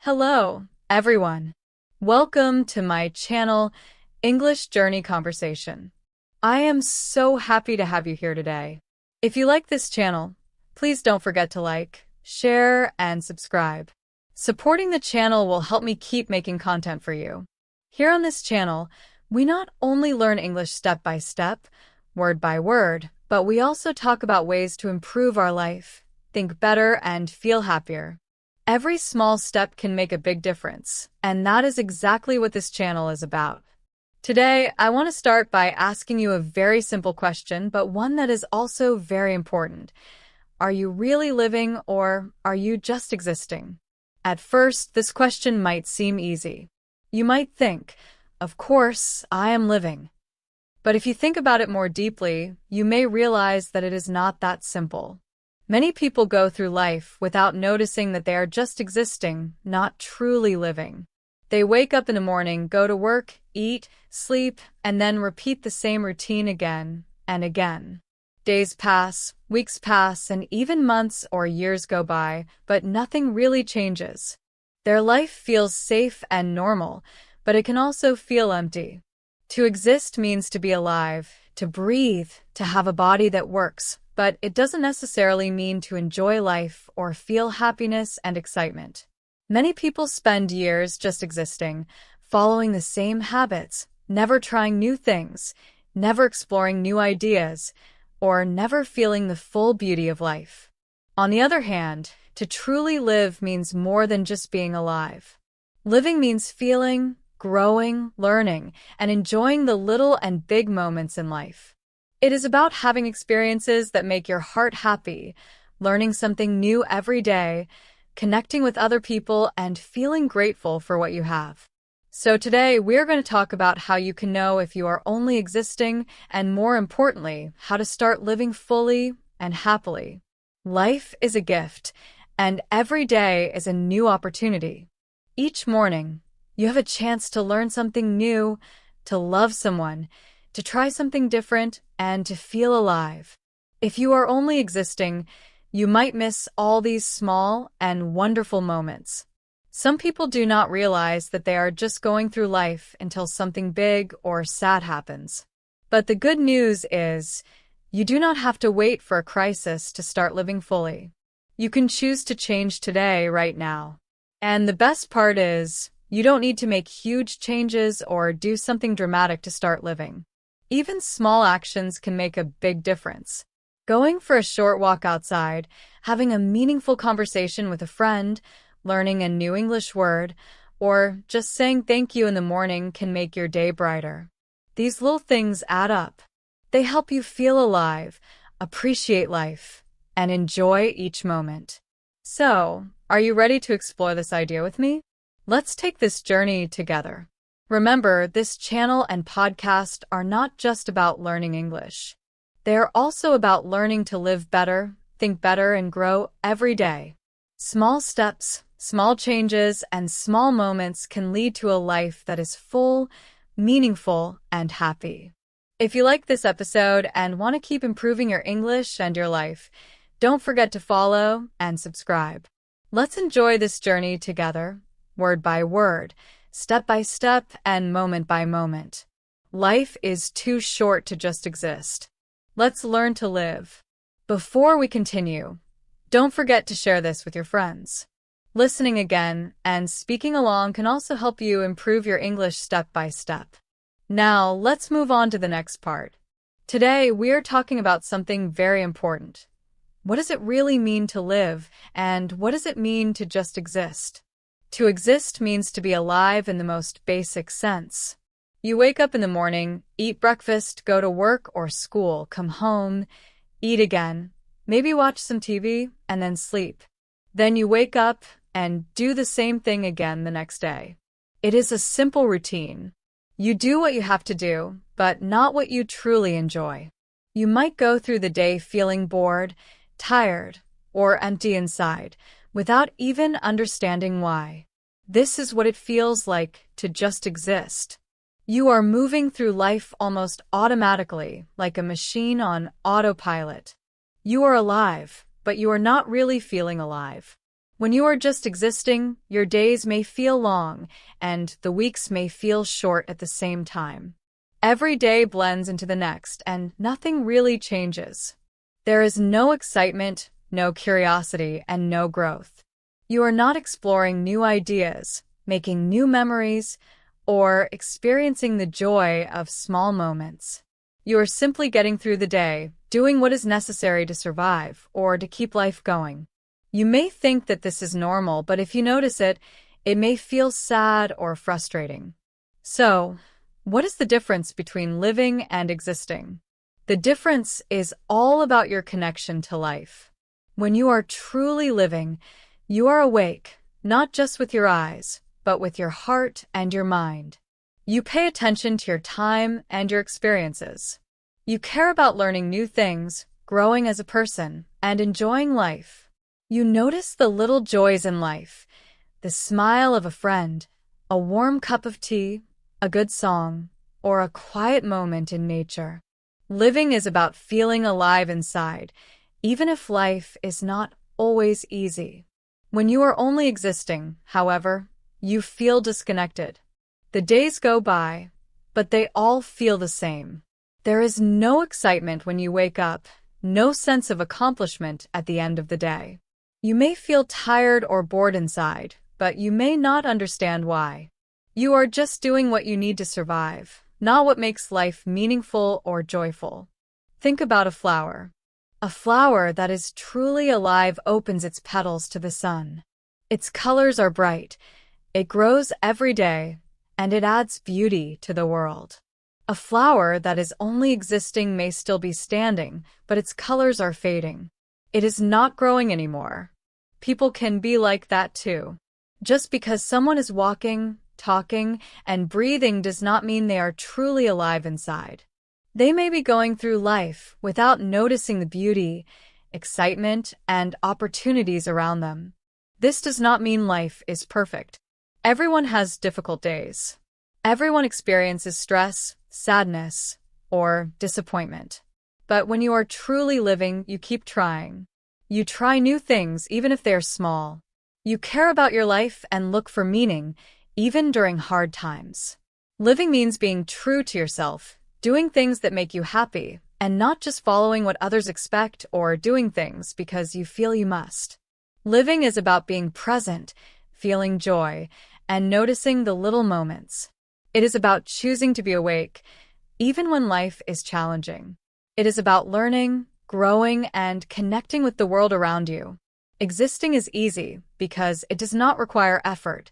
Hello, everyone. Welcome to my channel, English Journey Conversation. I am so happy to have you here today. If you like this channel, please don't forget to like, share, and subscribe. Supporting the channel will help me keep making content for you. Here on this channel, we not only learn English step by step, word by word, but we also talk about ways to improve our life, think better, and feel happier. Every small step can make a big difference, and that is exactly what this channel is about. Today, I want to start by asking you a very simple question, but one that is also very important. Are you really living, or are you just existing? At first, this question might seem easy. You might think, of course, I am living. But if you think about it more deeply, you may realize that it is not that simple. Many people go through life without noticing that they are just existing, not truly living. They wake up in the morning, go to work, eat, sleep, and then repeat the same routine again and again. Days pass, weeks pass, and even months or years go by, but nothing really changes. Their life feels safe and normal, but it can also feel empty. To exist means to be alive, to breathe, to have a body that works, but it doesn't necessarily mean to enjoy life or feel happiness and excitement. Many people spend years just existing, following the same habits, never trying new things, never exploring new ideas, or never feeling the full beauty of life. On the other hand, to truly live means more than just being alive. Living means feeling, growing, learning, and enjoying the little and big moments in life. It is about having experiences that make your heart happy, learning something new every day, connecting with other people, and feeling grateful for what you have. So today, we're going to talk about how you can know if you are only existing, and more importantly, how to start living fully and happily. Life is a gift, and every day is a new opportunity. Each morning, you have a chance to learn something new, to love someone, to try something different, and to feel alive. If you are only existing, you might miss all these small and wonderful moments. Some people do not realize that they are just going through life until something big or sad happens. But the good news is, you do not have to wait for a crisis to start living fully. You can choose to change today, right now. And the best part is, you don't need to make huge changes or do something dramatic to start living. Even small actions can make a big difference. Going for a short walk outside, having a meaningful conversation with a friend, learning a new English word, or just saying thank you in the morning can make your day brighter. These little things add up. They help you feel alive, appreciate life, and enjoy each moment. So, are you ready to explore this idea with me? Let's take this journey together. Remember, this channel and podcast are not just about learning English. They are also about learning to live better, think better, and grow every day. Small steps, small changes, and small moments can lead to a life that is full, meaningful, and happy. If you like this episode and want to keep improving your English and your life, don't forget to follow and subscribe. Let's enjoy this journey together, word by word, step by step, and moment by moment. Life is too short to just exist. Let's learn to live. Before we continue, don't forget to share this with your friends. Listening again and speaking along can also help you improve your English step by step. Now, let's move on to the next part. Today, we're talking about something very important. What does it really mean to live, and what does it mean to just exist? To exist means to be alive in the most basic sense. You wake up in the morning, eat breakfast, go to work or school, come home, eat again, maybe watch some TV, and then sleep. Then you wake up and do the same thing again the next day. It is a simple routine. You do what you have to do, but not what you truly enjoy. You might go through the day feeling bored, tired, or empty inside, without even understanding why. This is what it feels like to just exist. You are moving through life almost automatically, like a machine on autopilot. You are alive, but you are not really feeling alive. When you are just existing, your days may feel long, and the weeks may feel short at the same time. Every day blends into the next, and nothing really changes. There is no excitement, no curiosity, and no growth. You are not exploring new ideas, making new memories, or experiencing the joy of small moments. You are simply getting through the day, doing what is necessary to survive or to keep life going. You may think that this is normal, but if you notice it, it may feel sad or frustrating. So, what is the difference between living and existing? The difference is all about your connection to life. When you are truly living, you are awake, not just with your eyes, but with your heart and your mind. You pay attention to your time and your experiences. You care about learning new things, growing as a person, and enjoying life. You notice the little joys in life, the smile of a friend, a warm cup of tea, a good song, or a quiet moment in nature. Living is about feeling alive inside, even if life is not always easy. When you are only existing, however, you feel disconnected. The days go by, but they all feel the same. There is no excitement when you wake up, no sense of accomplishment at the end of the day. You may feel tired or bored inside, but you may not understand why. You are just doing what you need to survive, not what makes life meaningful or joyful. Think about a flower. A flower that is truly alive opens its petals to the sun. Its colors are bright, it grows every day, and it adds beauty to the world. A flower that is only existing may still be standing, but its colors are fading. It is not growing anymore. People can be like that too. Just because someone is walking, talking, and breathing does not mean they are truly alive inside. They may be going through life without noticing the beauty, excitement, and opportunities around them. This does not mean life is perfect. Everyone has difficult days. Everyone experiences stress, sadness, or disappointment. But when you are truly living, you keep trying. You try new things even if they are small. You care about your life and look for meaning, even during hard times. Living means being true to yourself, doing things that make you happy, and not just following what others expect or doing things because you feel you must. Living is about being present, feeling joy, and noticing the little moments. It is about choosing to be awake, even when life is challenging. It is about learning, growing, and connecting with the world around you. Existing is easy because it does not require effort.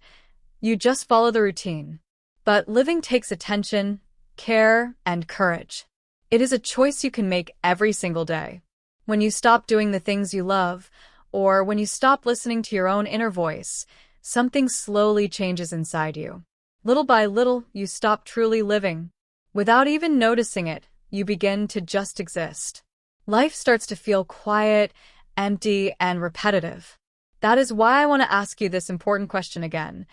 You just follow the routine. But living takes attention, care, and courage. It is a choice you can make every single day. When you stop doing the things you love, or when you stop listening to your own inner voice, something slowly changes inside you. Little by little, you stop truly living. Without even noticing it, you begin to just exist. Life starts to feel quiet, empty, and repetitive. That is why I want to ask you this important question again.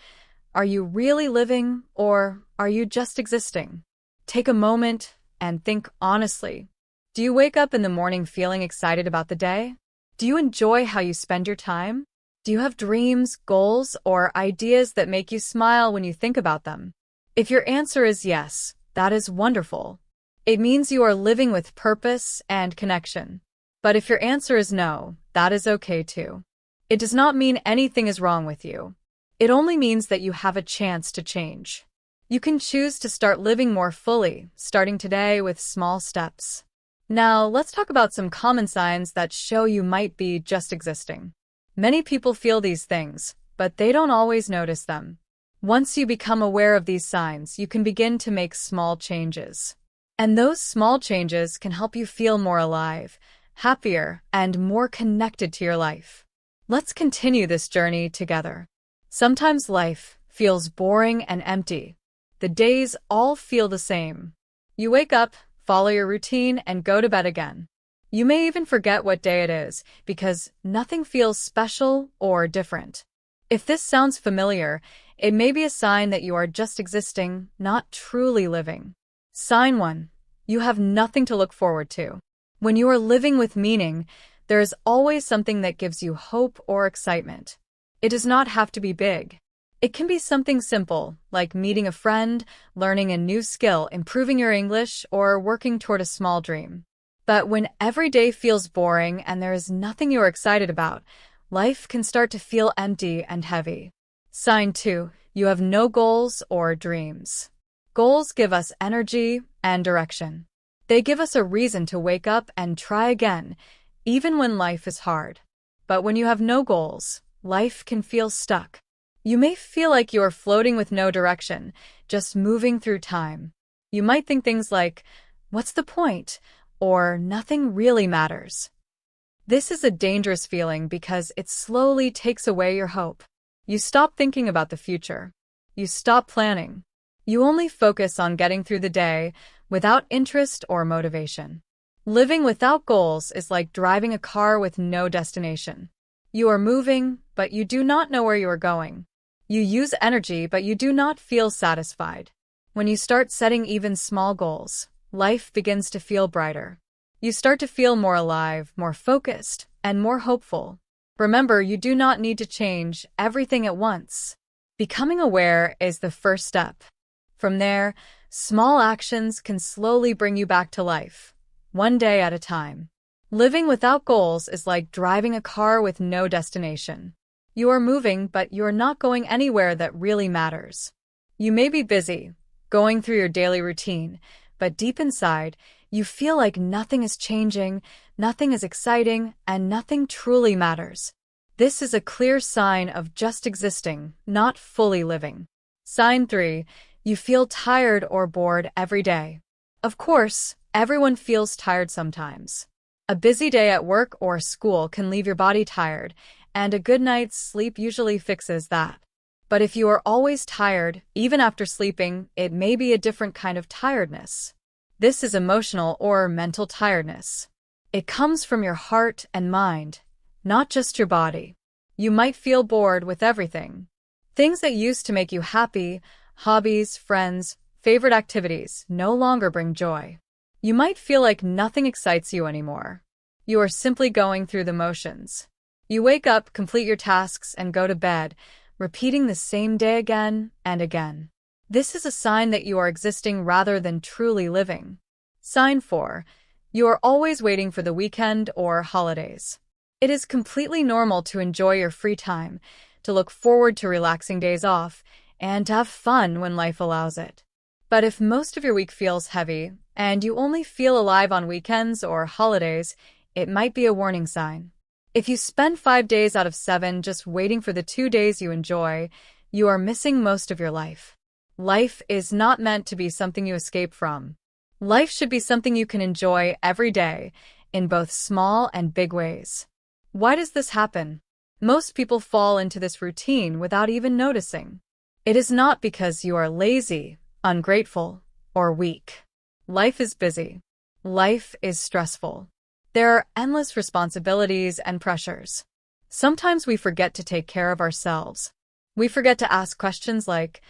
Are you really living, or are you just existing? Take a moment and think honestly. Do you wake up in the morning feeling excited about the day? Do you enjoy how you spend your time? Do you have dreams, goals, or ideas that make you smile when you think about them? If your answer is yes, that is wonderful. It means you are living with purpose and connection. But if your answer is no, that is okay too. It does not mean anything is wrong with you. It only means that you have a chance to change. You can choose to start living more fully, starting today with small steps. Now, let's talk about some common signs that show you might be just existing. Many people feel these things, but they don't always notice them. Once you become aware of these signs, you can begin to make small changes. And those small changes can help you feel more alive, happier, and more connected to your life. Let's continue this journey together. Sometimes life feels boring and empty. The days all feel the same. You wake up, follow your routine, and go to bed again. You may even forget what day it is because nothing feels special or different. If this sounds familiar, it may be a sign that you are just existing, not truly living. Sign 1. You have nothing to look forward to. When you are living with meaning, there is always something that gives you hope or excitement. It does not have to be big. It can be something simple, like meeting a friend, learning a new skill, improving your English, or working toward a small dream. But when every day feels boring and there is nothing you are excited about, life can start to feel empty and heavy. Sign 2. You have no goals or dreams. Goals give us energy and direction. They give us a reason to wake up and try again, even when life is hard. But when you have no goals, life can feel stuck. You may feel like you are floating with no direction, just moving through time. You might think things like, "What's the point?" or "Nothing really matters." This is a dangerous feeling because it slowly takes away your hope. You stop thinking about the future. You stop planning. You only focus on getting through the day without interest or motivation. Living without goals is like driving a car with no destination. You are moving, but you do not know where you are going. You use energy, but you do not feel satisfied. When you start setting even small goals, life begins to feel brighter. You start to feel more alive, more focused, and more hopeful. Remember, you do not need to change everything at once. Becoming aware is the first step. From there, small actions can slowly bring you back to life, one day at a time. Living without goals is like driving a car with no destination. You are moving, but you are not going anywhere that really matters. You may be busy, going through your daily routine, but deep inside, you feel like nothing is changing, nothing is exciting, and nothing truly matters. This is a clear sign of just existing, not fully living. Sign 3. You feel tired or bored every day. Of course, everyone feels tired sometimes. A busy day at work or school can leave your body tired, and a good night's sleep usually fixes that. But if you are always tired, even after sleeping, it may be a different kind of tiredness. This is emotional or mental tiredness. It comes from your heart and mind, not just your body. You might feel bored with everything. Things that used to make you happy, hobbies, friends, favorite activities, no longer bring joy. You might feel like nothing excites you anymore. You are simply going through the motions. You wake up, complete your tasks, and go to bed, repeating the same day again and again. This is a sign that you are existing rather than truly living. Sign 4. You are always waiting for the weekend or holidays. It is completely normal to enjoy your free time, to look forward to relaxing days off, and to have fun when life allows it. But if most of your week feels heavy, and you only feel alive on weekends or holidays, it might be a warning sign. If you spend 5 days out of 7 just waiting for the 2 days you enjoy, you are missing most of your life. Life is not meant to be something you escape from. Life should be something you can enjoy every day, in both small and big ways. Why does this happen? Most people fall into this routine without even noticing. It is not because you are lazy, ungrateful, or weak. Life is busy. Life is stressful. There are endless responsibilities and pressures. Sometimes we forget to take care of ourselves. We forget to ask questions like,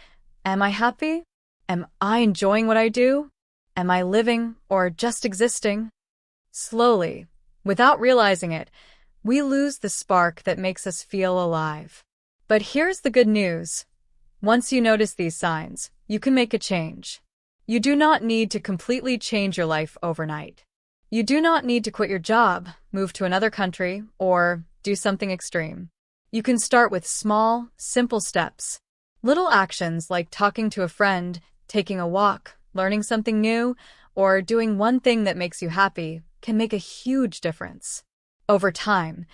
am I happy? Am I enjoying what I do? Am I living or just existing? Slowly, without realizing it, we lose the spark that makes us feel alive. But here's the good news. Once you notice these signs, you can make a change. You do not need to completely change your life overnight. You do not need to quit your job, move to another country, or do something extreme. You can start with small, simple steps. Little actions like talking to a friend, taking a walk, learning something new, or doing one thing that makes you happy can make a huge difference. Over time,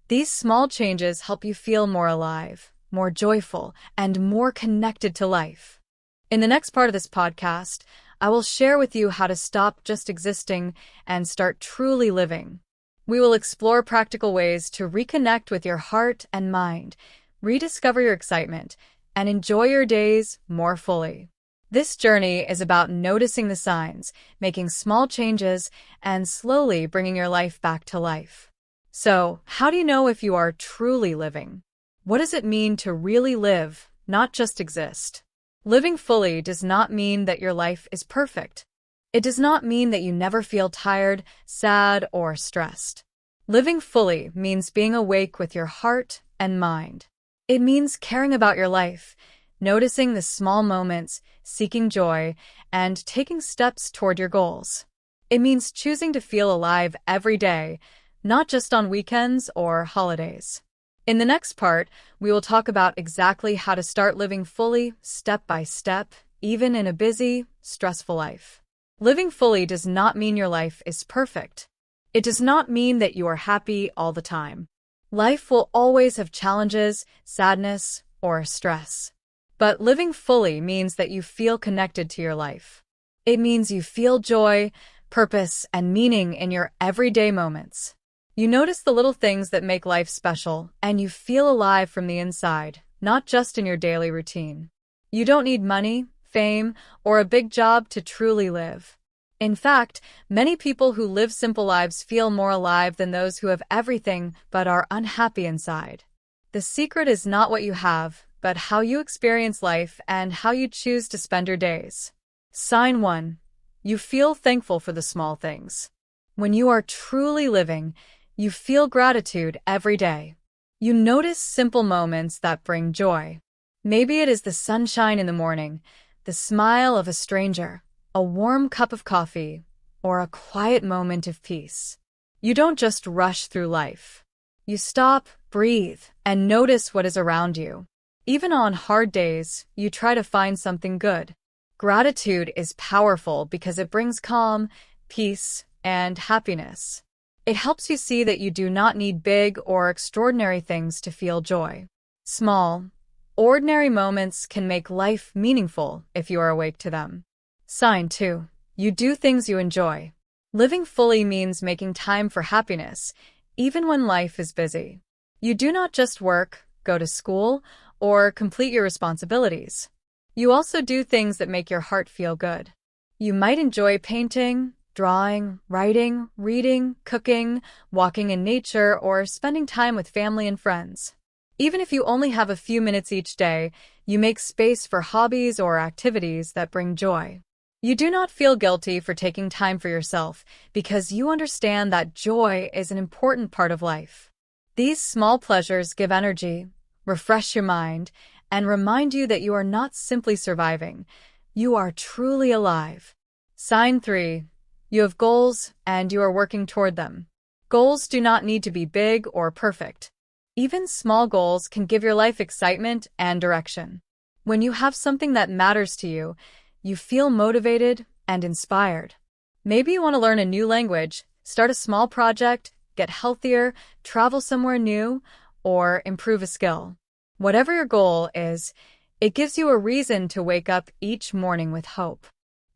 these small changes help you feel more alive, more joyful, and more connected to life. In the next part of this podcast, I will share with you how to stop just existing and start truly living. We will explore practical ways to reconnect with your heart and mind, rediscover your excitement, and enjoy your days more fully. This journey is about noticing the signs, making small changes, and slowly bringing your life back to life. So, how do you know if you are truly living? What does it mean to really live, not just exist? Living fully does not mean that your life is perfect. It does not mean that you never feel tired, sad, or stressed. Living fully means being awake with your heart and mind. It means caring about your life, noticing the small moments, seeking joy, and taking steps toward your goals. It means choosing to feel alive every day, not just on weekends or holidays. In the next part, we will talk about exactly how to start living fully, step by step, even in a busy, stressful life. Living fully does not mean your life is perfect. It does not mean that you are happy all the time. Life will always have challenges, sadness, or stress. But living fully means that you feel connected to your life. It means you feel joy, purpose, and meaning in your everyday moments. You notice the little things that make life special, and you feel alive from the inside, not just in your daily routine. You don't need money, fame, or a big job to truly live. In fact, many people who live simple lives feel more alive than those who have everything but are unhappy inside. The secret is not what you have, but how you experience life and how you choose to spend your days. Sign 1. You feel thankful for the small things. When you are truly living, you feel gratitude every day. You notice simple moments that bring joy. Maybe it is the sunshine in the morning, the smile of a stranger, a warm cup of coffee, or a quiet moment of peace. You don't just rush through life. You stop, breathe, and notice what is around you. Even on hard days, you try to find something good. Gratitude is powerful because it brings calm, peace, and happiness. It helps you see that you do not need big or extraordinary things to feel joy. Small, ordinary moments can make life meaningful if you are awake to them. Sign 2. You do things you enjoy. Living fully means making time for happiness, even when life is busy. You do not just work, go to school, or complete your responsibilities. You also do things that make your heart feel good. You might enjoy painting, drawing, writing, reading, cooking, walking in nature, or spending time with family and friends. Even if you only have a few minutes each day, you make space for hobbies or activities that bring joy. You do not feel guilty for taking time for yourself because you understand that joy is an important part of life. These small pleasures give energy, refresh your mind, and remind you that you are not simply surviving. You are truly alive. Sign 3. You have goals, and you are working toward them. Goals do not need to be big or perfect. Even small goals can give your life excitement and direction. When you have something that matters to you, you feel motivated and inspired. Maybe you want to learn a new language, start a small project, get healthier, travel somewhere new, or improve a skill. Whatever your goal is, it gives you a reason to wake up each morning with hope.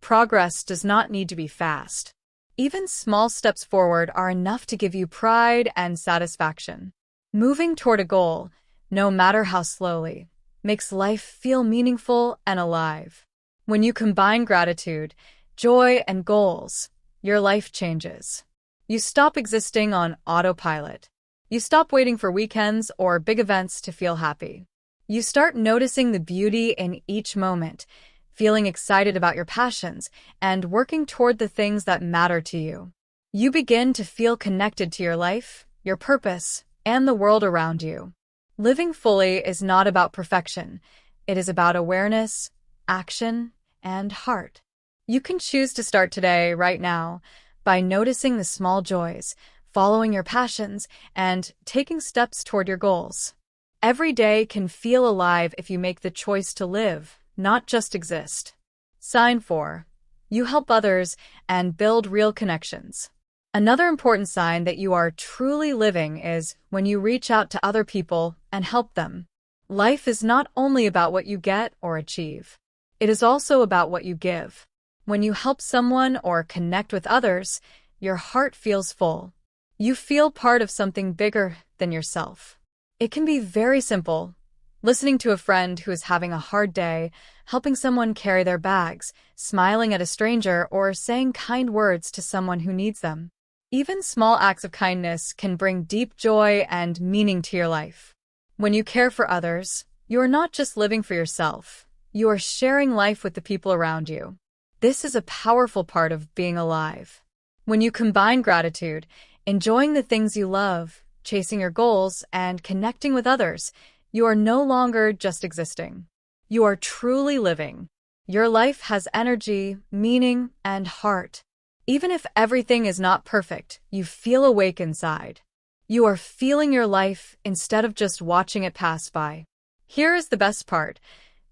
Progress does not need to be fast. Even small steps forward are enough to give you pride and satisfaction. Moving toward a goal, no matter how slowly, makes life feel meaningful and alive. When you combine gratitude, joy, and goals, your life changes. You stop existing on autopilot. You stop waiting for weekends or big events to feel happy. You start noticing the beauty in each moment, feeling excited about your passions, and working toward the things that matter to you. You begin to feel connected to your life, your purpose, and the world around you. Living fully is not about perfection. It is about awareness, action, and heart. You can choose to start today, right now, by noticing the small joys, following your passions, and taking steps toward your goals. Every day can feel alive if you make the choice to live, not just exist. Sign 4. You help others and build real connections. Another important sign that you are truly living is when you reach out to other people and help them. Life is not only about what you get or achieve. It is also about what you give. When you help someone or connect with others, your heart feels full. You feel part of something bigger than yourself. It can be very simple. Listening to a friend who is having a hard day, helping someone carry their bags, smiling at a stranger, or saying kind words to someone who needs them. Even small acts of kindness can bring deep joy and meaning to your life. When you care for others, you are not just living for yourself. You are sharing life with the people around you. This is a powerful part of being alive. When you combine gratitude, enjoying the things you love, chasing your goals, and connecting with others, You are no longer just existing. You are truly living. Your life has energy, meaning, and heart. Even if everything is not perfect, you feel awake inside. You are feeling your life instead of just watching it pass by. Here is the best part.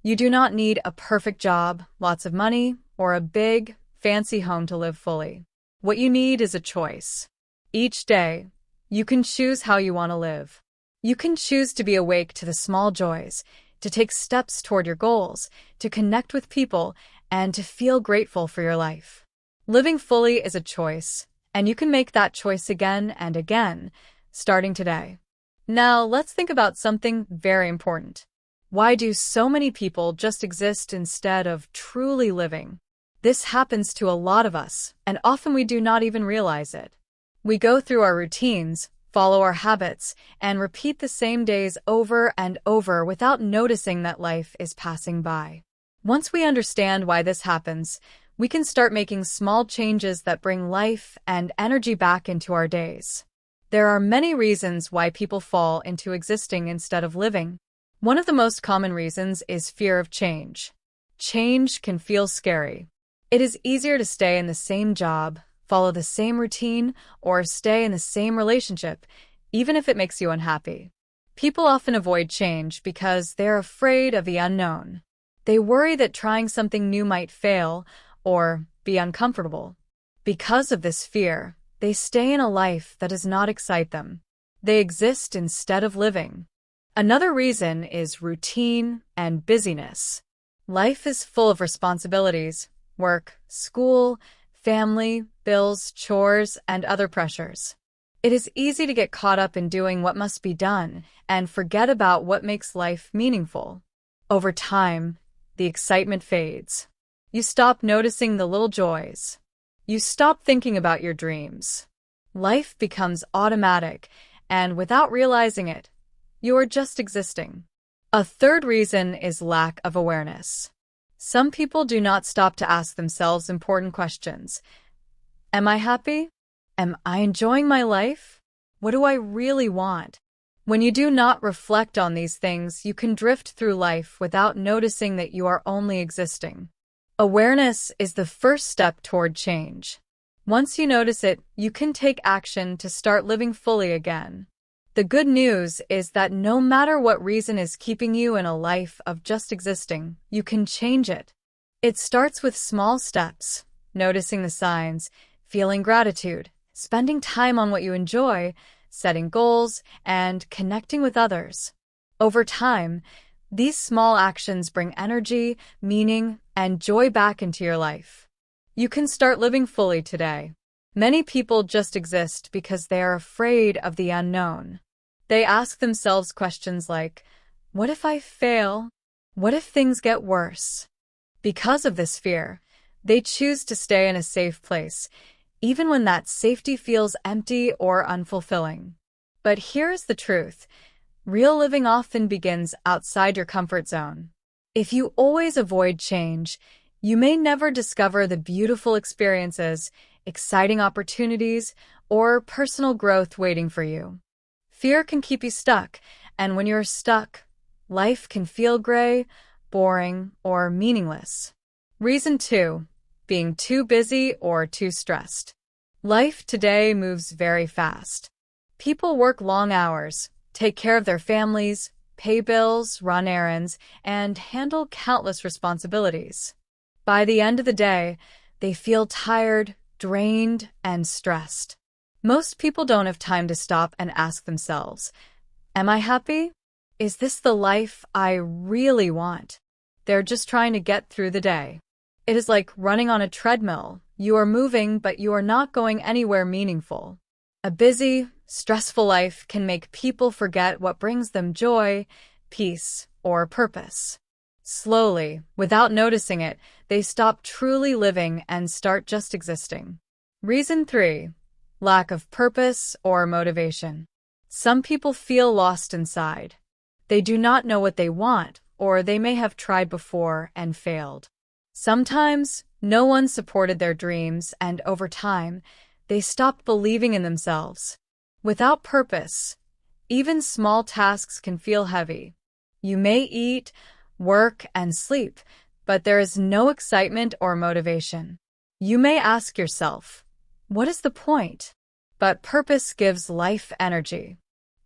You do not need a perfect job, lots of money, or a big, fancy home to live fully. What you need is a choice. Each day, you can choose how you want to live. You can choose to be awake to the small joys, to take steps toward your goals, to connect with people, and to feel grateful for your life. Living fully is a choice, and you can make that choice again and again, starting today. Now, let's think about something very important. Why do so many people just exist instead of truly living? This happens to a lot of us, and often we do not even realize it. We go through our routines, follow our habits, and repeat the same days over and over without noticing that life is passing by. Once we understand why this happens, we can start making small changes that bring life and energy back into our days. There are many reasons why people fall into existing instead of living. One of the most common reasons is fear of change. Change can feel scary. It is easier to stay in the same job, follow the same routine, or stay in the same relationship, even if it makes you unhappy. People often avoid change because they're afraid of the unknown. They worry that trying something new might fail or be uncomfortable. Because of this fear, they stay in a life that does not excite them. They exist instead of living. Another reason is routine and busyness. Life is full of responsibilities, work, school, family, bills, chores, and other pressures. It is easy to get caught up in doing what must be done and forget about what makes life meaningful. Over time, the excitement fades. You stop noticing the little joys. You stop thinking about your dreams. Life becomes automatic, and without realizing it, you are just existing. A third reason is lack of awareness. Some people do not stop to ask themselves important questions. Am I happy? Am I enjoying my life? What do I really want? When you do not reflect on these things, you can drift through life without noticing that you are only existing. Awareness is the first step toward change. Once you notice it, you can take action to start living fully again. The good news is that no matter what reason is keeping you in a life of just existing, you can change it. It starts with small steps, noticing the signs, feeling gratitude, spending time on what you enjoy, setting goals, and connecting with others. Over time, these small actions bring energy, meaning, and joy back into your life. You can start living fully today. Many people just exist because they are afraid of the unknown. They ask themselves questions like, what if I fail? What if things get worse? Because of this fear, they choose to stay in a safe place, even when that safety feels empty or unfulfilling. But here's the truth. Real living often begins outside your comfort zone. If you always avoid change, you may never discover the beautiful experiences, exciting opportunities, or personal growth waiting for you. Fear can keep you stuck, and when you're stuck, life can feel gray, boring, or meaningless. Reason 2, being too busy or too stressed. Life today moves very fast. People work long hours, take care of their families, pay bills, run errands, and handle countless responsibilities. By the end of the day, they feel tired, drained, and stressed. Most people don't have time to stop and ask themselves, am I happy? Is this the life I really want? They're just trying to get through the day. It is like running on a treadmill. You are moving, but you are not going anywhere meaningful. A busy, stressful life can make people forget what brings them joy, peace, or purpose. Slowly, without noticing it, they stop truly living and start just existing. Reason 3, lack of purpose or motivation. Some people feel lost inside. They do not know what they want, or they may have tried before and failed. Sometimes, no one supported their dreams, and over time, they stopped believing in themselves. Without purpose, even small tasks can feel heavy. You may eat, work, and sleep, but there is no excitement or motivation. You may ask yourself, what is the point? But purpose gives life energy.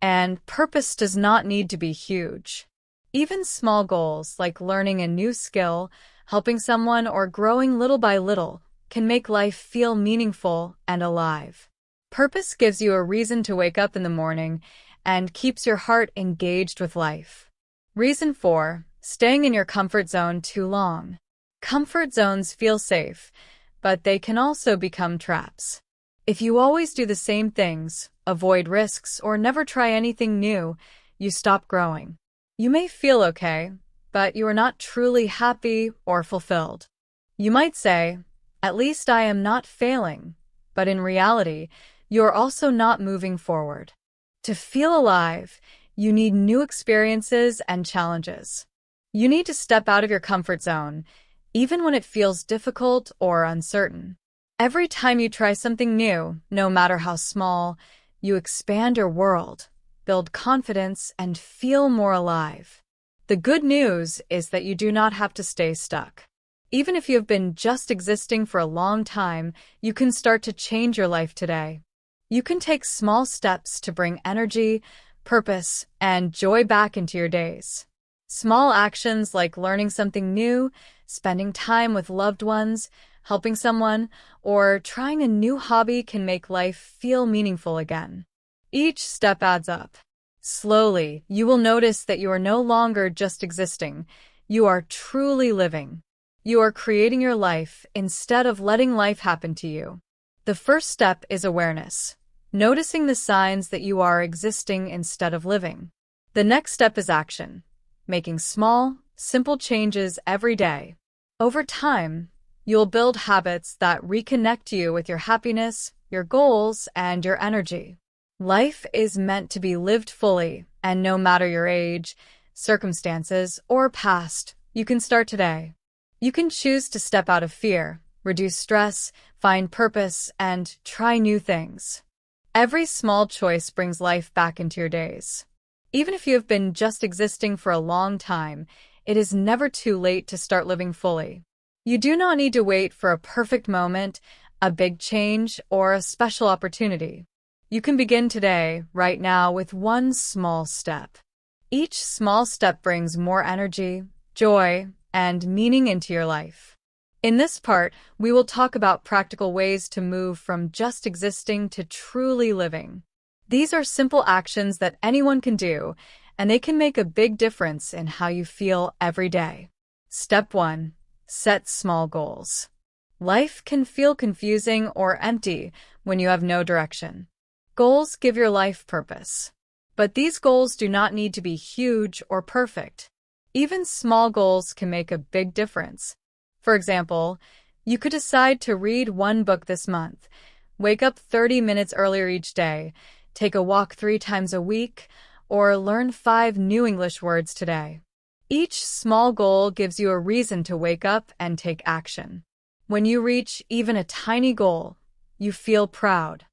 And purpose does not need to be huge. Even small goals like learning a new skill, helping someone, or growing little by little can make life feel meaningful and alive. Purpose gives you a reason to wake up in the morning and keeps your heart engaged with life. Reason 4. Staying in your comfort zone too long. Comfort zones feel safe, but they can also become traps. If you always do the same things, avoid risks, or never try anything new, you stop growing. You may feel okay, but you are not truly happy or fulfilled. You might say, at least I am not failing, but in reality, you are also not moving forward. To feel alive, you need new experiences and challenges. You need to step out of your comfort zone, even when it feels difficult or uncertain. Every time you try something new, no matter how small, you expand your world, build confidence, and feel more alive. The good news is that you do not have to stay stuck. Even if you have been just existing for a long time, you can start to change your life today. You can take small steps to bring energy, purpose, and joy back into your days. Small actions like learning something new, spending time with loved ones, helping someone, or trying a new hobby can make life feel meaningful again. Each step adds up. Slowly, you will notice that you are no longer just existing. You are truly living. You are creating your life instead of letting life happen to you. The first step is awareness, noticing the signs that you are existing instead of living. The next step is action, making small, simple changes every day. Over time, you'll build habits that reconnect you with your happiness, your goals, and your energy. Life is meant to be lived fully, and no matter your age, circumstances, or past, you can start today. You can choose to step out of fear, reduce stress, find purpose, and try new things. Every small choice brings life back into your days. Even if you have been just existing for a long time, it is never too late to start living fully. You do not need to wait for a perfect moment, a big change, or a special opportunity. You can begin today, right now, with one small step. Each small step brings more energy, joy, and meaning into your life. In this part, we will talk about practical ways to move from just existing to truly living. These are simple actions that anyone can do, and they can make a big difference in how you feel every day. Step 1. Set small goals. Life can feel confusing or empty when you have no direction. Goals give your life purpose. But these goals do not need to be huge or perfect. Even small goals can make a big difference. For example, you could decide to read one book this month, wake up 30 minutes earlier each day, take a walk 3 times a week, or learn 5 new English words today. Each small goal gives you a reason to wake up and take action. When you reach even a tiny goal, you feel proud.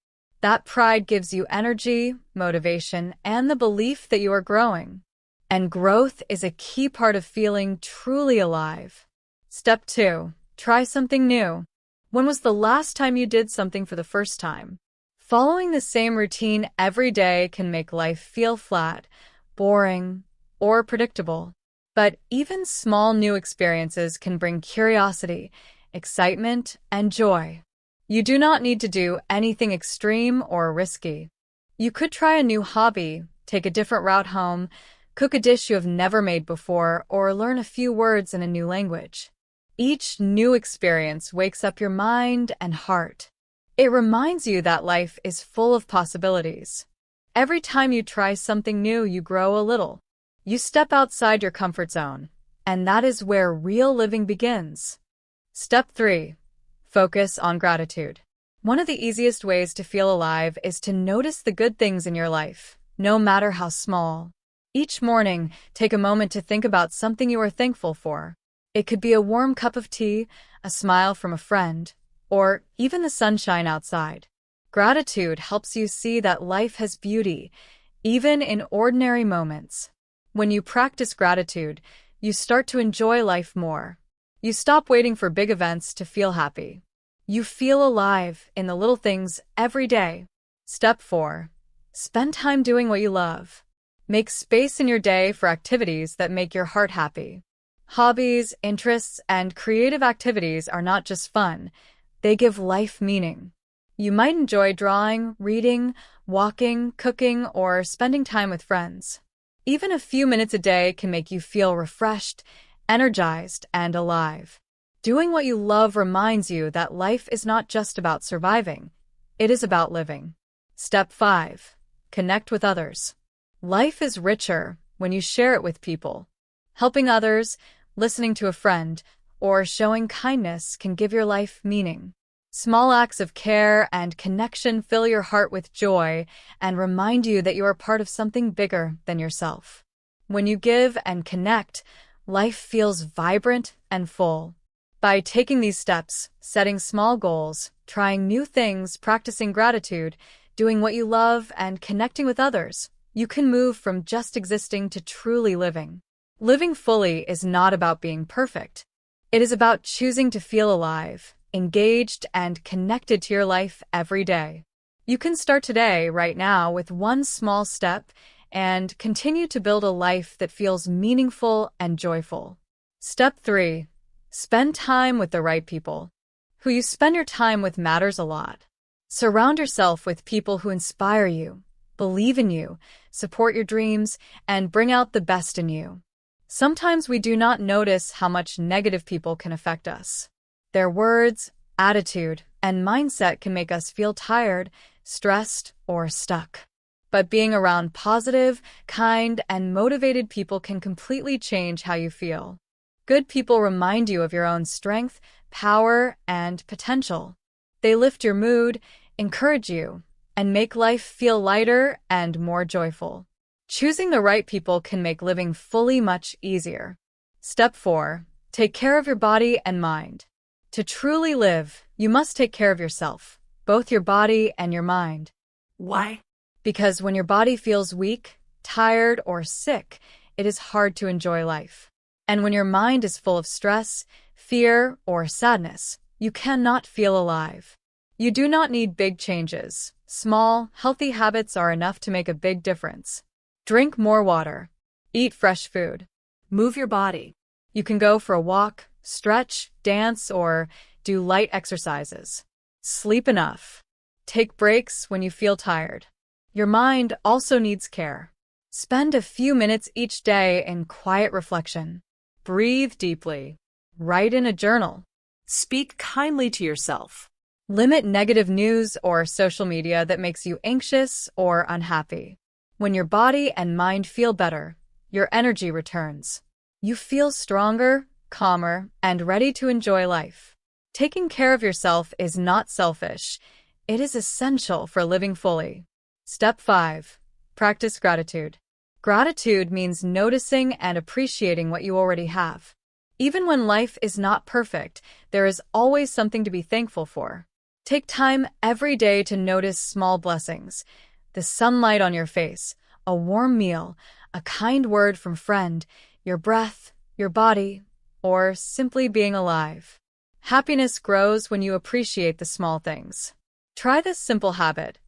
That pride gives you energy, motivation, and the belief that you are growing. And growth is a key part of feeling truly alive. Step 2. Try something new. When was the last time you did something for the first time? Following the same routine every day can make life feel flat, boring, or predictable. But even small new experiences can bring curiosity, excitement, and joy. You do not need to do anything extreme or risky. You could try a new hobby, take a different route home, cook a dish you have never made before, or learn a few words in a new language. Each new experience wakes up your mind and heart. It reminds you that life is full of possibilities. Every time you try something new, you grow a little. You step outside your comfort zone, and that is where real living begins. Step 3. Focus on gratitude. One of the easiest ways to feel alive is to notice the good things in your life, no matter how small. Each morning, take a moment to think about something you are thankful for. It could be a warm cup of tea, a smile from a friend, or even the sunshine outside. Gratitude helps you see that life has beauty, even in ordinary moments. When you practice gratitude, you start to enjoy life more. You stop waiting for big events to feel happy. You feel alive in the little things every day. Step 4. Spend time doing what you love. Make space in your day for activities that make your heart happy. Hobbies, interests, and creative activities are not just fun, they give life meaning. You might enjoy drawing, reading, walking, cooking, or spending time with friends. Even a few minutes a day can make you feel refreshed, energized, and alive. Doing what you love reminds you that life is not just about surviving, it is about living. Step 5. Connect with others. Life is richer when you share it with people. Helping others, listening to a friend, or showing kindness can give your life meaning. Small acts of care and connection fill your heart with joy and remind you that you are part of something bigger than yourself. When you give and connect, life feels vibrant and full. By taking these steps, setting small goals, trying new things, practicing gratitude, doing what you love, and connecting with others, you can move from just existing to truly living. Living fully is not about being perfect. It is about choosing to feel alive, engaged, and connected to your life every day. You can start today, right now, with one small step and continue to build a life that feels meaningful and joyful. Step 3. Spend time with the right people. Who you spend your time with matters a lot. Surround yourself with people who inspire you, believe in you, support your dreams, and bring out the best in you. Sometimes we do not notice how much negative people can affect us. Their words, attitude, and mindset can make us feel tired, stressed, or stuck. But being around positive, kind, and motivated people can completely change how you feel. Good people remind you of your own strength, power, and potential. They lift your mood, encourage you, and make life feel lighter and more joyful. Choosing the right people can make living fully much easier. Step 4. Take care of your body and mind. To truly live, you must take care of yourself, both your body and your mind. Why? Because when your body feels weak, tired, or sick, it is hard to enjoy life. And when your mind is full of stress, fear, or sadness, you cannot feel alive. You do not need big changes. Small, healthy habits are enough to make a big difference. Drink more water. Eat fresh food. Move your body. You can go for a walk, stretch, dance, or do light exercises. Sleep enough. Take breaks when you feel tired. Your mind also needs care. Spend a few minutes each day in quiet reflection. Breathe deeply. Write in a journal. Speak kindly to yourself. Limit negative news or social media that makes you anxious or unhappy. When your body and mind feel better, your energy returns. You feel stronger, calmer, and ready to enjoy life. Taking care of yourself is not selfish. It is essential for living fully. Step 5. Practice gratitude. Gratitude means noticing and appreciating what you already have. Even when life is not perfect, there is always something to be thankful for. Take time every day to notice small blessings. The sunlight on your face, a warm meal, a kind word from a friend, your breath, your body, or simply being alive. Happiness grows when you appreciate the small things. Try this simple habit.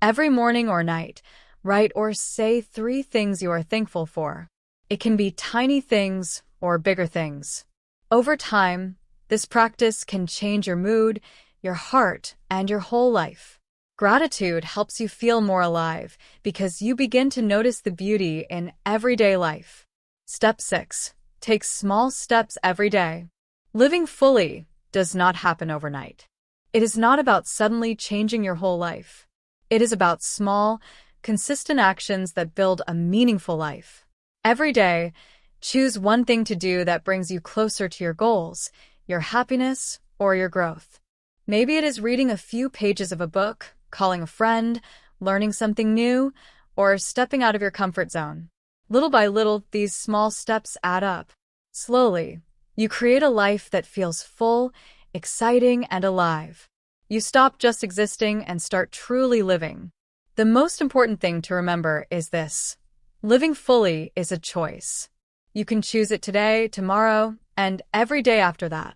Every morning or night, write or say 3 things you are thankful for. It can be tiny things or bigger things. Over time, this practice can change your mood, your heart, and your whole life. Gratitude helps you feel more alive because you begin to notice the beauty in everyday life. Step 6. Take small steps every day. Living fully does not happen overnight. It is not about suddenly changing your whole life. It is about small, consistent actions that build a meaningful life. Every day, choose one thing to do that brings you closer to your goals, your happiness, or your growth. Maybe it is reading a few pages of a book, calling a friend, learning something new, or stepping out of your comfort zone. Little by little, these small steps add up. Slowly, you create a life that feels full, exciting, and alive. You stop just existing and start truly living. The most important thing to remember is this. Living fully is a choice. You can choose it today, tomorrow, and every day after that.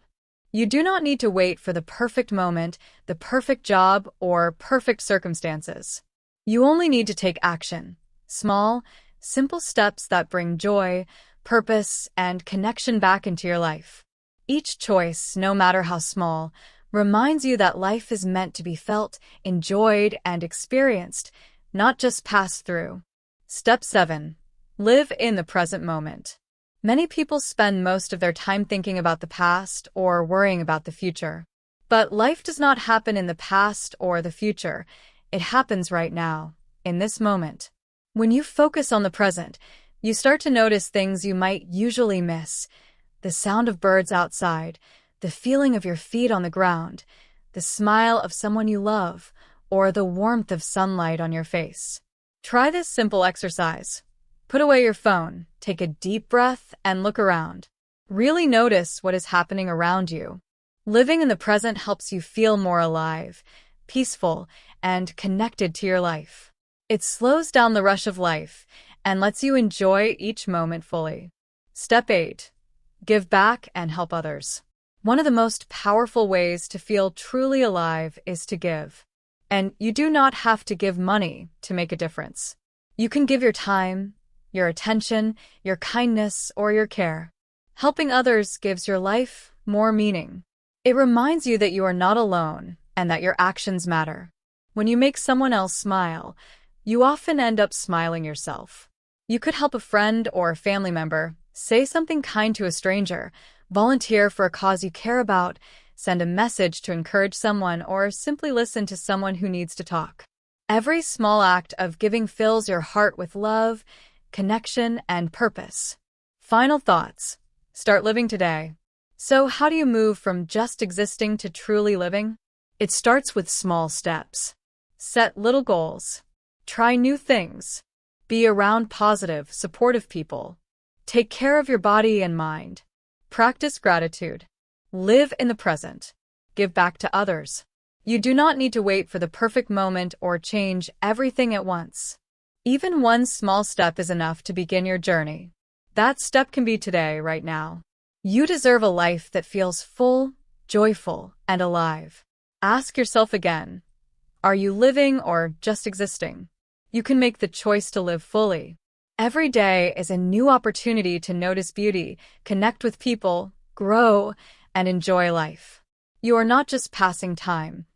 You do not need to wait for the perfect moment, the perfect job, or perfect circumstances. You only need to take action. Small, simple steps that bring joy, purpose, and connection back into your life. Each choice, no matter how small, reminds you that life is meant to be felt, enjoyed, and experienced, not just passed through. Step 7. Live in the present moment. Many people spend most of their time thinking about the past or worrying about the future. But life does not happen in the past or the future. It happens right now, in this moment. When you focus on the present, you start to notice things you might usually miss. The sound of birds outside, the feeling of your feet on the ground, the smile of someone you love, or the warmth of sunlight on your face. Try this simple exercise. Put away your phone, take a deep breath, and look around. Really notice what is happening around you. Living in the present helps you feel more alive, peaceful, and connected to your life. It slows down the rush of life and lets you enjoy each moment fully. Step 8. Give back and help others. One of the most powerful ways to feel truly alive is to give. And you do not have to give money to make a difference. You can give your time, your attention, your kindness, or your care. Helping others gives your life more meaning. It reminds you that you are not alone and that your actions matter. When you make someone else smile, you often end up smiling yourself. You could help a friend or a family member, say something kind to a stranger, volunteer for a cause you care about, send a message to encourage someone, or simply listen to someone who needs to talk. Every small act of giving fills your heart with love, connection, and purpose. Final thoughts. Start living today. So how do you move from just existing to truly living? It starts with small steps. Set little goals. Try new things. Be around positive, supportive people. Take care of your body and mind. Practice gratitude. Live in the present. Give back to others. You do not need to wait for the perfect moment or change everything at once. Even one small step is enough to begin your journey. That step can be today, right now. You deserve a life that feels full, joyful, and alive. Ask yourself again, are you living or just existing? You can make the choice to live fully. Every day is a new opportunity to notice beauty, connect with people, grow, and enjoy life. You are not just passing time.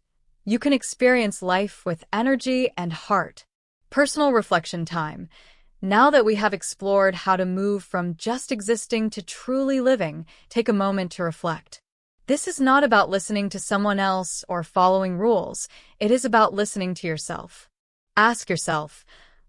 You can experience life with energy and heart. Personal reflection time. Now that we have explored how to move from just existing to truly living, take a moment to reflect. This is not about listening to someone else or following rules. It is about listening to yourself. Ask yourself,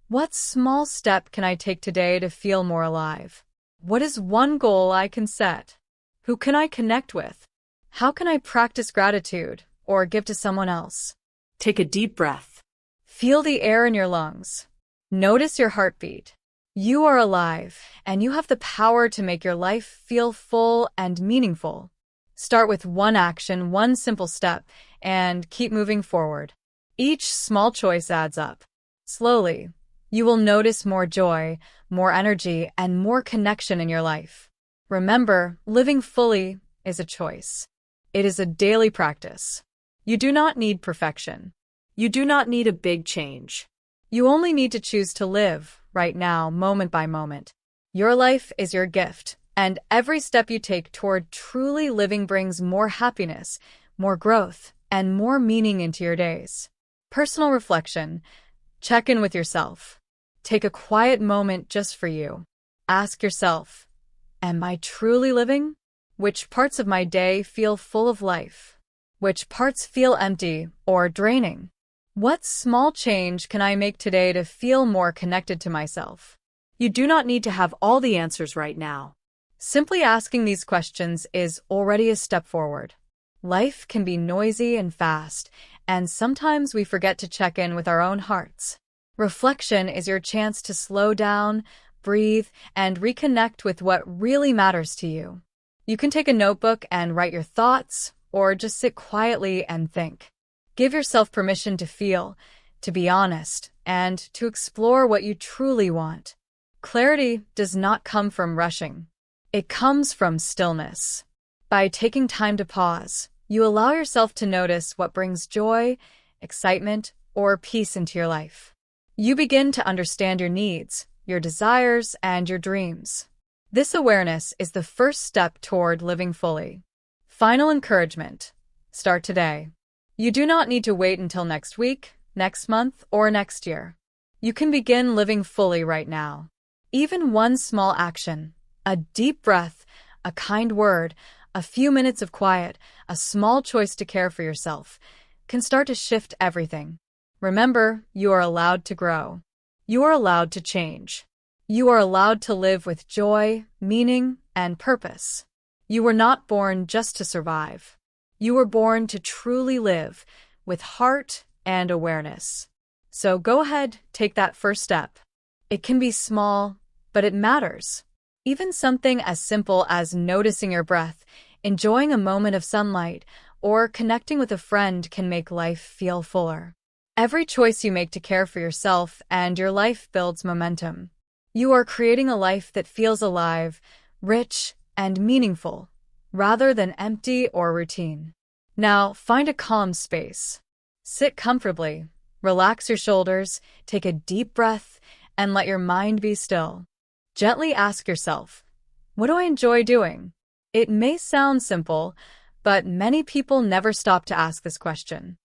what small step can I take today to feel more alive? What is one goal I can set? Who can I connect with? How can I practice gratitude or give to someone else? Take a deep breath. Feel the air in your lungs. Notice your heartbeat. You are alive, and you have the power to make your life feel full and meaningful. Start with one action, one simple step, and keep moving forward. Each small choice adds up. Slowly, you will notice more joy, more energy, and more connection in your life. Remember, living fully is a choice. It is a daily practice. You do not need perfection. You do not need a big change. You only need to choose to live, right now, moment by moment. Your life is your gift, and every step you take toward truly living brings more happiness, more growth, and more meaning into your days. Personal reflection. Check in with yourself. Take a quiet moment just for you. Ask yourself, am I truly living? Which parts of my day feel full of life? Which parts feel empty or draining? What small change can I make today to feel more connected to myself? You do not need to have all the answers right now. Simply asking these questions is already a step forward. Life can be noisy and fast, and sometimes we forget to check in with our own hearts. Reflection is your chance to slow down, breathe, and reconnect with what really matters to you. You can take a notebook and write your thoughts, or just sit quietly and think. Give yourself permission to feel, to be honest, and to explore what you truly want. Clarity does not come from rushing. It comes from stillness. By taking time to pause, you allow yourself to notice what brings joy, excitement, or peace into your life. You begin to understand your needs, your desires, and your dreams. This awareness is the first step toward living fully. Final encouragement. Start today. You do not need to wait until next week, next month, or next year. You can begin living fully right now. Even one small action, a deep breath, a kind word, a few minutes of quiet, a small choice to care for yourself, can start to shift everything. Remember, you are allowed to grow. You are allowed to change. You are allowed to live with joy, meaning, and purpose. You were not born just to survive. You were born to truly live with heart and awareness. So go ahead, take that first step. It can be small, but it matters. Even something as simple as noticing your breath, enjoying a moment of sunlight, or connecting with a friend can make life feel fuller. Every choice you make to care for yourself and your life builds momentum. You are creating a life that feels alive, rich, and meaningful, rather than empty or routine. Now, find a calm space. Sit comfortably, relax your shoulders, take a deep breath, and let your mind be still. Gently ask yourself, what do I enjoy doing? It may sound simple, but many people never stop to ask this question.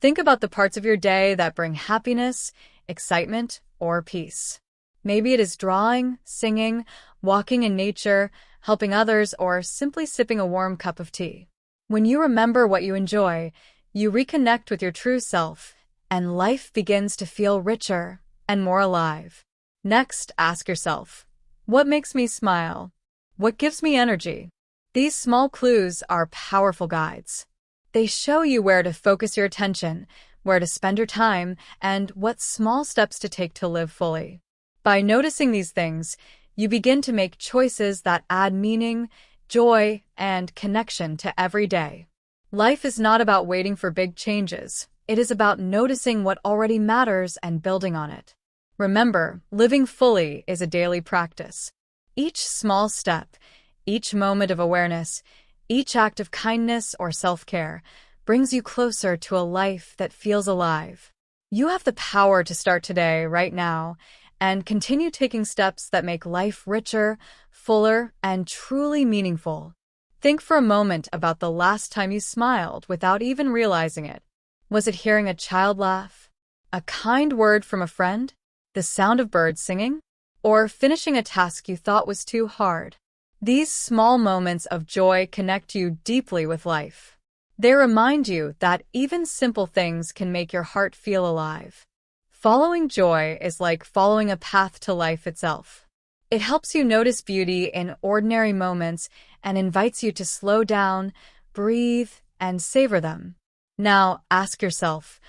Think about the parts of your day that bring happiness, excitement, or peace. Maybe it is drawing, singing, walking in nature, helping others, or simply sipping a warm cup of tea. When you remember what you enjoy, you reconnect with your true self, and life begins to feel richer and more alive. Next, ask yourself, what makes me smile? What gives me energy? These small clues are powerful guides. They show you where to focus your attention, where to spend your time, and what small steps to take to live fully. By noticing these things, you begin to make choices that add meaning, joy, and connection to every day. Life is not about waiting for big changes. It is about noticing what already matters and building on it. Remember, living fully is a daily practice. Each small step, each moment of awareness, each act of kindness or self-care brings you closer to a life that feels alive. You have the power to start today, right now, and continue taking steps that make life richer, fuller, and truly meaningful. Think for a moment about the last time you smiled without even realizing it. Was it hearing a child laugh? A kind word from a friend? The sound of birds singing? Or finishing a task you thought was too hard? These small moments of joy connect you deeply with life. They remind you that even simple things can make your heart feel alive. Following joy is like following a path to life itself. It helps you notice beauty in ordinary moments and invites you to slow down, breathe, and savor them. Now, ask yourself,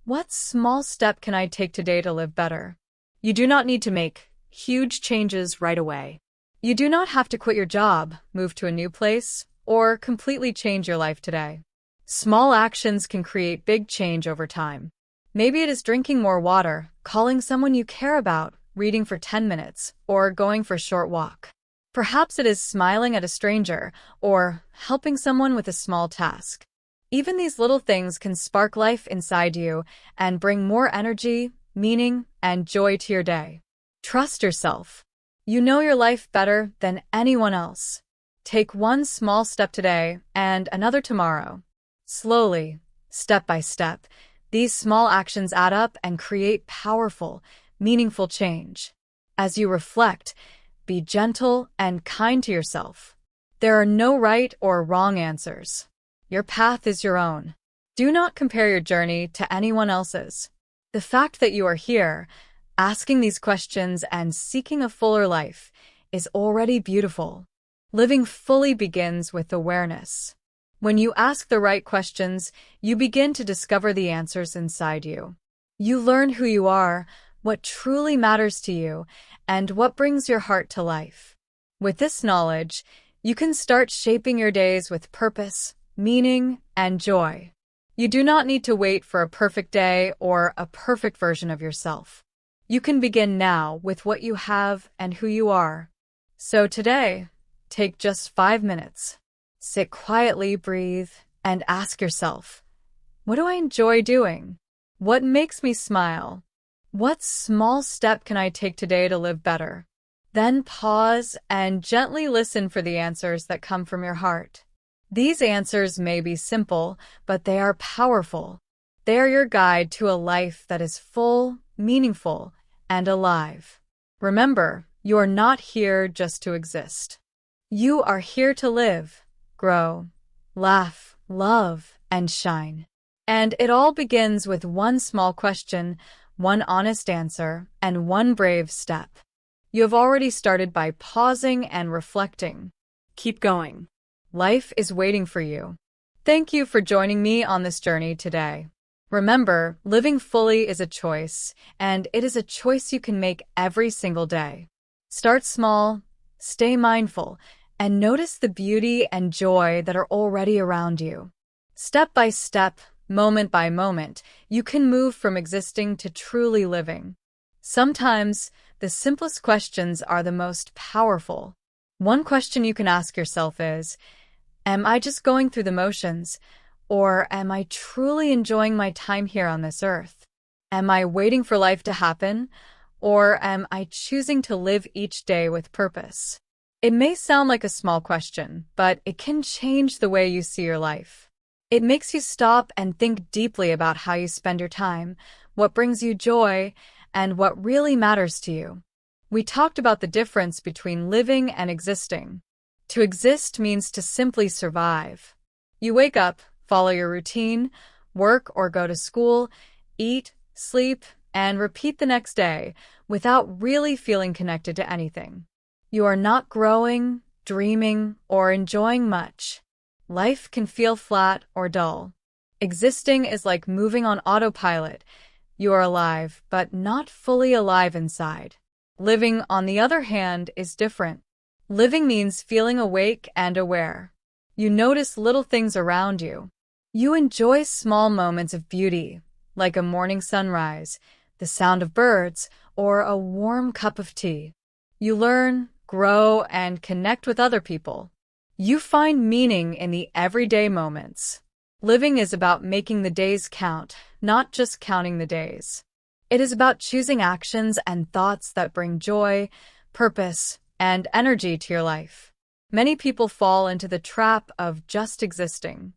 what small step can I take today to live better? You do not need to make huge changes right away. You do not have to quit your job, move to a new place, or completely change your life today. Small actions can create big change over time. Maybe it is drinking more water, calling someone you care about, reading for 10 minutes, or going for a short walk. Perhaps it is smiling at a stranger, or helping someone with a small task. Even these little things can spark life inside you and bring more energy, meaning, and joy to your day. Trust yourself. You know your life better than anyone else. Take one small step today and another tomorrow. Slowly, step by step, these small actions add up and create powerful, meaningful change. As you reflect, be gentle and kind to yourself. There are no right or wrong answers. Your path is your own. Do not compare your journey to anyone else's. The fact that you are here, asking these questions and seeking a fuller life, is already beautiful. Living fully begins with awareness. When you ask the right questions, you begin to discover the answers inside you. You learn who you are, what truly matters to you, and what brings your heart to life. With this knowledge, you can start shaping your days with purpose, meaning, and joy. You do not need to wait for a perfect day or a perfect version of yourself. You can begin now with what you have and who you are. So today, take just 5 minutes. Sit quietly, breathe, and ask yourself, what do I enjoy doing? What makes me smile? What small step can I take today to live better? Then pause and gently listen for the answers that come from your heart. These answers may be simple, but they are powerful. They are your guide to a life that is full, meaningful, and alive. Remember, you are not here just to exist. You are here to live, grow, laugh, love, and shine. And it all begins with one small question, one honest answer, and one brave step. You have already started by pausing and reflecting. Keep going. Life is waiting for you. Thank you for joining me on this journey today. Remember, living fully is a choice, and it is a choice you can make every single day. Start small, stay mindful, and notice the beauty and joy that are already around you. Step by step, moment by moment, you can move from existing to truly living. Sometimes, the simplest questions are the most powerful. One question you can ask yourself is, am I just going through the motions, or am I truly enjoying my time here on this earth? Am I waiting for life to happen, or am I choosing to live each day with purpose? It may sound like a small question, but it can change the way you see your life. It makes you stop and think deeply about how you spend your time, what brings you joy, and what really matters to you. We talked about the difference between living and existing. To exist means to simply survive. You wake up, follow your routine, work or go to school, eat, sleep, and repeat the next day without really feeling connected to anything. You are not growing, dreaming, or enjoying much. Life can feel flat or dull. Existing is like moving on autopilot. You are alive, but not fully alive inside. Living, on the other hand, is different. Living means feeling awake and aware. You notice little things around you. You enjoy small moments of beauty, like a morning sunrise, the sound of birds, or a warm cup of tea. You learn, grow, and connect with other people. You find meaning in the everyday moments. Living is about making the days count, not just counting the days. It is about choosing actions and thoughts that bring joy, purpose, and energy to your life. Many people fall into the trap of just existing.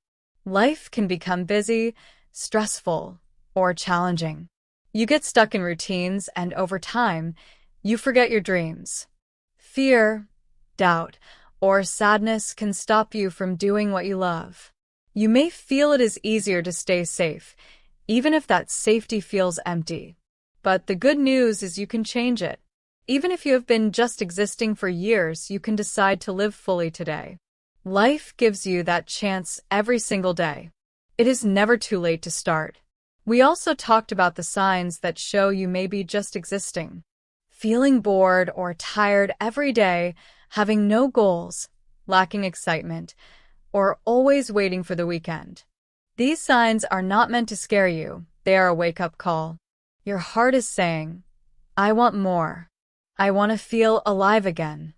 Life can become busy, stressful, or challenging. You get stuck in routines, and over time, you forget your dreams. Fear, doubt, or sadness can stop you from doing what you love. You may feel it is easier to stay safe, even if that safety feels empty. But the good news is you can change it. Even if you have been just existing for years, you can decide to live fully today. Life gives you that chance every single day. It is never too late to start. We also talked about the signs that show you may be just existing. Feeling bored or tired every day, having no goals, lacking excitement, or always waiting for the weekend. These signs are not meant to scare you. They are a wake-up call. Your heart is saying, I want more. I want to feel alive again.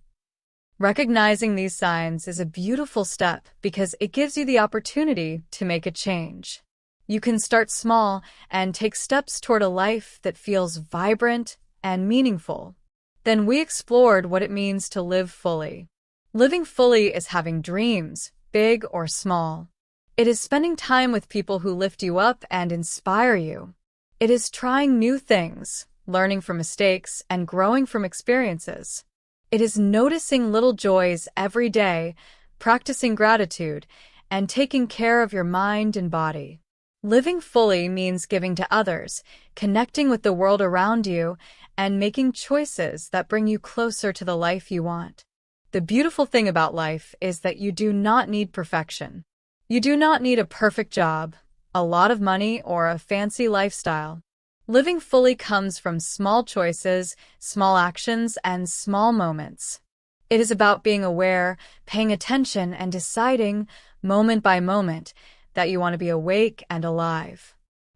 Recognizing these signs is a beautiful step because it gives you the opportunity to make a change. You can start small and take steps toward a life that feels vibrant and meaningful. Then we explored what it means to live fully. Living fully is having dreams, big or small. It is spending time with people who lift you up and inspire you. It is trying new things, learning from mistakes, and growing from experiences. It is noticing little joys every day, practicing gratitude, and taking care of your mind and body. Living fully means giving to others, connecting with the world around you, and making choices that bring you closer to the life you want. The beautiful thing about life is that you do not need perfection. You do not need a perfect job, a lot of money, or a fancy lifestyle. Living fully comes from small choices, small actions, and small moments. It is about being aware, paying attention, and deciding, moment by moment, that you want to be awake and alive.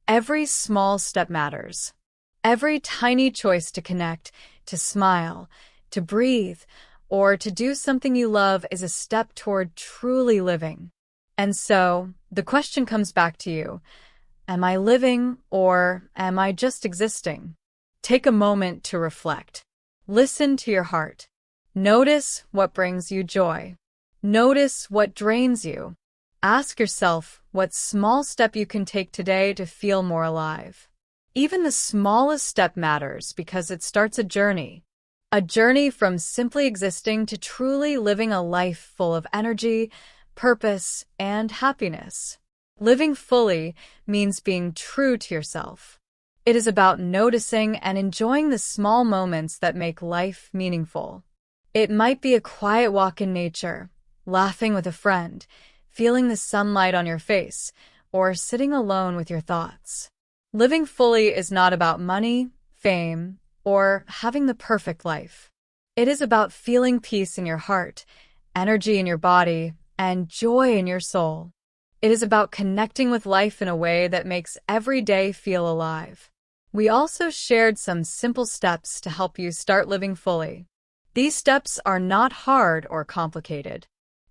Every small step matters. Every tiny choice to connect, to smile, to breathe, or to do something you love is a step toward truly living. And so, the question comes back to you. Am I living or am I just existing? Take a moment to reflect. Listen to your heart. Notice what brings you joy. Notice what drains you. Ask yourself what small step you can take today to feel more alive. Even the smallest step matters because it starts a journey. A journey from simply existing to truly living a life full of energy, purpose, and happiness. Living fully means being true to yourself. It is about noticing and enjoying the small moments that make life meaningful. It might be a quiet walk in nature, laughing with a friend, feeling the sunlight on your face, or sitting alone with your thoughts. Living fully is not about money, fame, or having the perfect life. It is about feeling peace in your heart, energy in your body, and joy in your soul. It is about connecting with life in a way that makes every day feel alive. We also shared some simple steps to help you start living fully. These steps are not hard or complicated.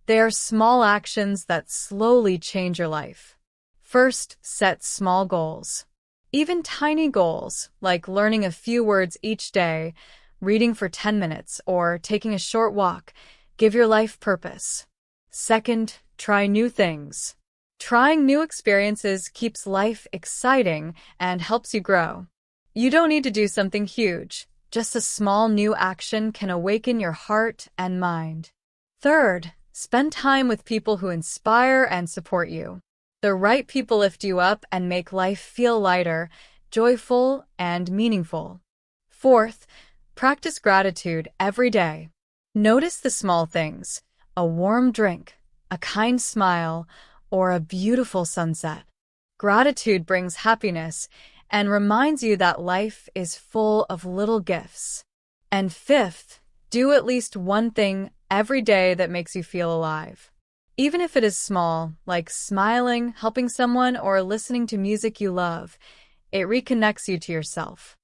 They are small actions that slowly change your life. First, set small goals. Even tiny goals, like learning a few words each day, reading for 10 minutes, or taking a short walk, give your life purpose. Second, try new things. Trying new experiences keeps life exciting and helps you grow. You don't need to do something huge. Just a small new action can awaken your heart and mind. Third, spend time with people who inspire and support you. The right people lift you up and make life feel lighter, joyful, and meaningful. Fourth, practice gratitude every day. Notice the small things, a warm drink, a kind smile, or a beautiful sunset. Gratitude brings happiness and reminds you that life is full of little gifts. And fifth, do at least one thing every day that makes you feel alive. Even if it is small, like smiling, helping someone, or listening to music you love, it reconnects you to yourself.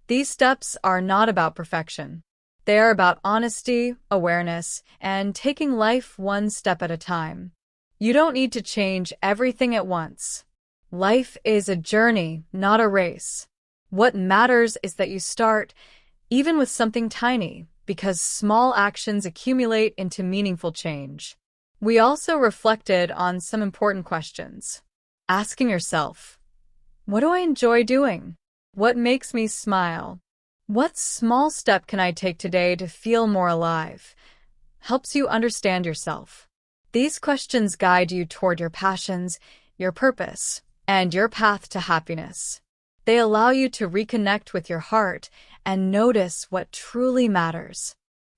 These steps are not about perfection. They are about honesty, awareness, and taking life one step at a time. You don't need to change everything at once. Life is a journey, not a race. What matters is that you start, even with something tiny, because small actions accumulate into meaningful change. We also reflected on some important questions. Asking yourself, what do I enjoy doing? What makes me smile? What small step can I take today to feel more alive? Helps you understand yourself. These questions guide you toward your passions, your purpose, and your path to happiness. They allow you to reconnect with your heart and notice what truly matters.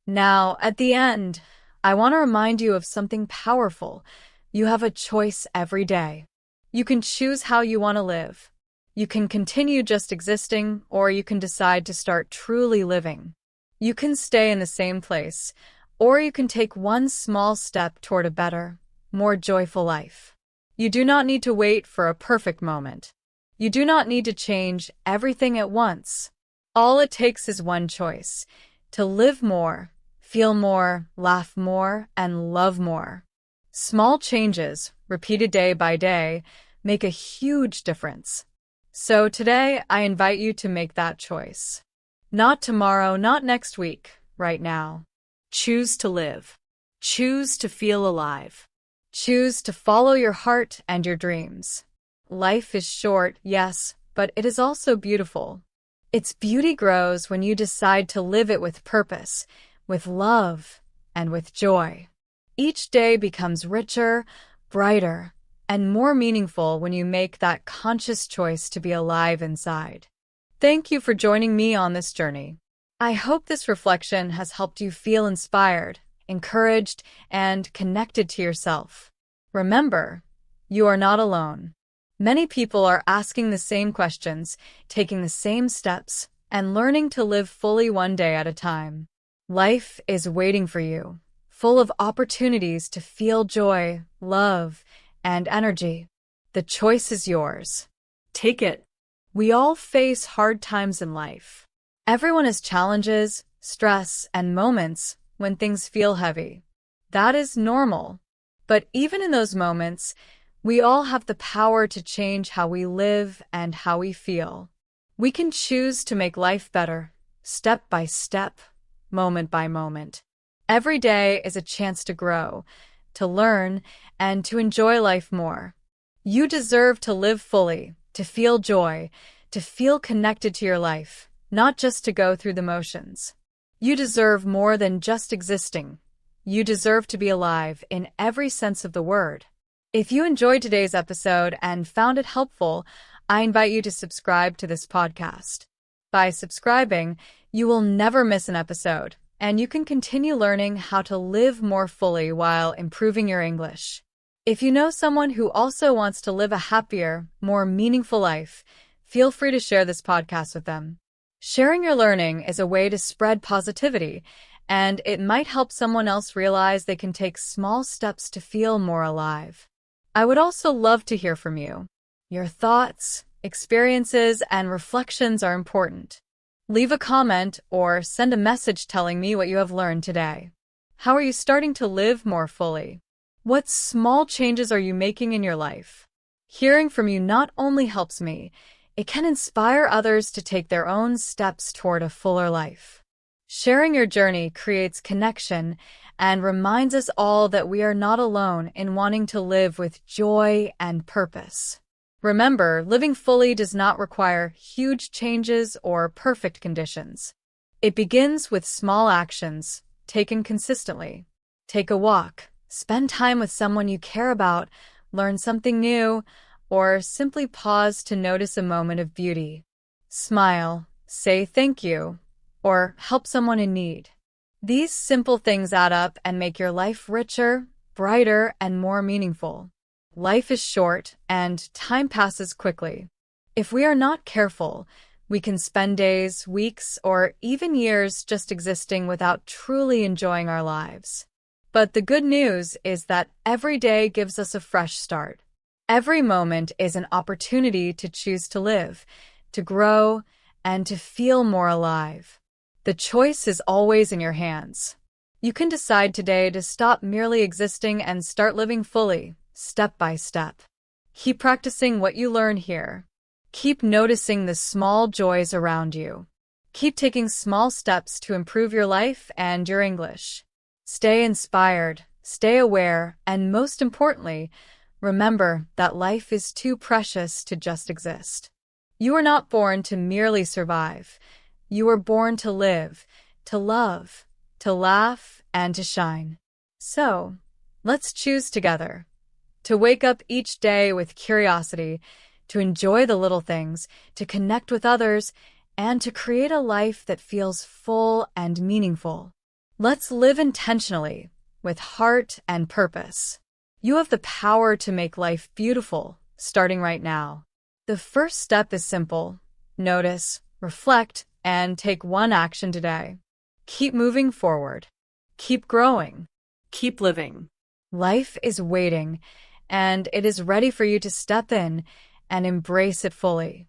Now, at the end, I want to remind you of something powerful. You have a choice every day. You can choose how you want to live. You can continue just existing, or you can decide to start truly living. You can stay in the same place, or you can take one small step toward a better, more joyful life. You do not need to wait for a perfect moment. You do not need to change everything at once. All it takes is one choice: to live more, feel more, laugh more, and love more. Small changes, repeated day by day, make a huge difference. So today, I invite you to make that choice. Not tomorrow, not next week, right now. Choose to live. Choose to feel alive. Choose to follow your heart and your dreams. Life is short, yes, but it is also beautiful. Its beauty grows when you decide to live it with purpose, with love, and with joy. Each day becomes richer, brighter, and more meaningful when you make that conscious choice to be alive inside. Thank you for joining me on this journey. I hope this reflection has helped you feel inspired, encouraged, and connected to yourself. Remember, you are not alone. Many people are asking the same questions, taking the same steps, and learning to live fully one day at a time. Life is waiting for you, full of opportunities to feel joy, love, and energy. The choice is yours. Take it. We all face hard times in life. Everyone has challenges, stress, and moments when things feel heavy. That is normal. But even in those moments, we all have the power to change how we live and how we feel. We can choose to make life better, step by step, moment by moment. Every day is a chance to grow, to learn, and to enjoy life more. You deserve to live fully, to feel joy, to feel connected to your life, not just to go through the motions. You deserve more than just existing. You deserve to be alive in every sense of the word. If you enjoyed today's episode and found it helpful, I invite you to subscribe to this podcast. By subscribing, you will never miss an episode, and you can continue learning how to live more fully while improving your English. If you know someone who also wants to live a happier, more meaningful life, feel free to share this podcast with them. Sharing your learning is a way to spread positivity, and it might help someone else realize they can take small steps to feel more alive. I would also love to hear from you. Your thoughts, experiences, and reflections are important. Leave a comment or send a message telling me what you have learned today. How are you starting to live more fully? What small changes are you making in your life? Hearing from you not only helps me, it can inspire others to take their own steps toward a fuller life. Sharing your journey creates connection and reminds us all that we are not alone in wanting to live with joy and purpose. Remember, living fully does not require huge changes or perfect conditions. It begins with small actions, taken consistently. Take a walk, spend time with someone you care about, learn something new, or simply pause to notice a moment of beauty. Smile, say thank you, or help someone in need. These simple things add up and make your life richer, brighter, and more meaningful. Life is short, and time passes quickly. If we are not careful, we can spend days, weeks, or even years just existing without truly enjoying our lives. But the good news is that every day gives us a fresh start. Every moment is an opportunity to choose to live, to grow, and to feel more alive. The choice is always in your hands. You can decide today to stop merely existing and start living fully, step by step. Keep practicing what you learn here. Keep noticing the small joys around you. Keep taking small steps to improve your life and your English. Stay inspired, stay aware, and most importantly, remember that life is too precious to just exist. You are not born to merely survive. You were born to live, to love, to laugh, and to shine. So, let's choose together to wake up each day with curiosity, to enjoy the little things, to connect with others, and to create a life that feels full and meaningful. Let's live intentionally, with heart and purpose. You have the power to make life beautiful, starting right now. The first step is simple. Notice, reflect, and take one action today. Keep moving forward. Keep growing. Keep living. Life is waiting, and it is ready for you to step in and embrace it fully.